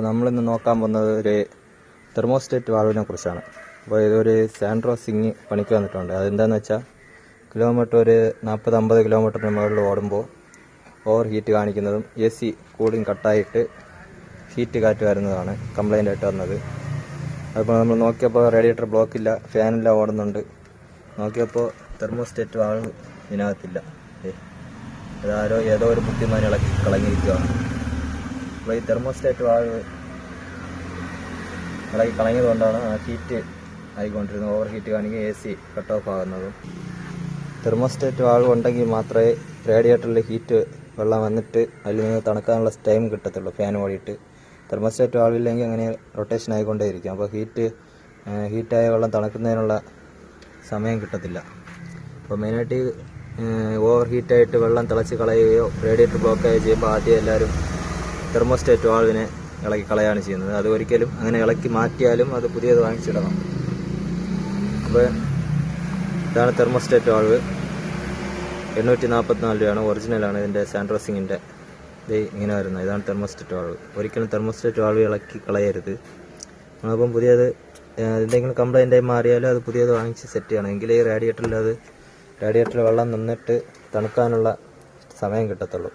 നമ്മളിന്ന് നോക്കാൻ പോകുന്നത് ഒരു തെർമോസ്റ്റേറ്റ് വാൾവിനെ കുറിച്ചാണ്. അപ്പോൾ ഇതൊരു സാൻഡ്രോ സിംഗ് പണിക്ക് വന്നിട്ടുണ്ട്. അതെന്താണെന്ന് വെച്ചാൽ കിലോമീറ്റർ ഒരു 40-50 കിലോമീറ്ററിന് മുകളിൽ ഓടുമ്പോൾ ഓവർ ഹീറ്റ് കാണിക്കുന്നതും AC കൂളിംഗ് കട്ടായിട്ട് ഹീറ്റ് കാറ്റ് വരുന്നതാണ് കംപ്ലൈൻ്റ് ആയിട്ട് വന്നത്. അപ്പോൾ നമ്മൾ നോക്കിയപ്പോൾ റേഡിയേറ്റർ ബ്ലോക്കില്ല, ഫാനില്ല, ഓടുന്നുണ്ട്. നോക്കിയപ്പോൾ തെർമോസ്റ്റേറ്റ് വാൾവ് ഇതിനകത്തില്ല. അതാരോ ഏതോ ഒരു ബുദ്ധിമാൻ കളങ്ങിയിരിക്കുകയാണ്. അപ്പോൾ ഈ തെർമോസ്റ്റേറ്റ് വാൾവ് ഇളകി കളഞ്ഞതുകൊണ്ടാണ് ആ ഹീറ്റ് ആയിക്കൊണ്ടിരുന്നത്. ഓവർ ഹീറ്റ് കാണിക്കുക, AC കട്ട് ഓഫ് ആകുന്നതും. തെർമോസ്റ്റേറ്റ് വാൾവ് ഉണ്ടെങ്കിൽ മാത്രമേ റേഡിയേറ്ററിൽ ഹീറ്റ് വെള്ളം വന്നിട്ട് അതിൽ നിന്ന് തണുക്കാനുള്ള ടൈം കിട്ടത്തുള്ളൂ ഫാൻ ഓടിയിട്ട്. തെർമോസ്റ്റേറ്റ് വാൾവില്ലെങ്കിൽ അങ്ങനെ റൊട്ടേഷൻ ആയിക്കൊണ്ടേയിരിക്കും. അപ്പോൾ ഹീറ്റായ വെള്ളം തണുക്കുന്നതിനുള്ള സമയം കിട്ടത്തില്ല. അപ്പോൾ മെയിനായിട്ട് ഓവർ ഹീറ്റായിട്ട് വെള്ളം തിളച്ച് കളയുകയോ റേഡിയേറ്റർ ബ്ലോക്കായോ ചെയ്യുമ്പോൾ ആദ്യം എല്ലാവരും തെർമോസ്റ്റേറ്റ് വാൾവിനെ ഇളക്കി കളയാണ് ചെയ്യുന്നത്. അത് ഒരിക്കലും അങ്ങനെ ഇളക്കി മാറ്റിയാലും അത് പുതിയത് വാങ്ങിച്ചിടണം. അപ്പോൾ ഇതാണ് തെർമോസ്റ്റേറ്റ് വാൾവ്. 844 രൂപയാണ്, ഒറിജിനലാണ്. ഇതിൻ്റെ സാൻഡ്രോ സിംഗിൻ്റെ ഇത് ഇങ്ങനെ വരുന്നത്. ഇതാണ് തെർമോസ്റ്റേറ്റ് വാൾവ്. ഒരിക്കലും തെർമോസ്റ്റേറ്റ് വാൾവ് ഇളക്കി കളയരുത്. അപ്പം പുതിയത് എന്തെങ്കിലും കംപ്ലൈൻ്റ് ആയി മാറിയാലും അത് പുതിയത് വാങ്ങിച്ച് സെറ്റ് ചെയ്യണം. എങ്കിലേ ഈ റേഡിയേറ്ററിൽ വെള്ളം നിന്നിട്ട് തണുക്കാനുള്ള സമയം കിട്ടത്തുള്ളൂ.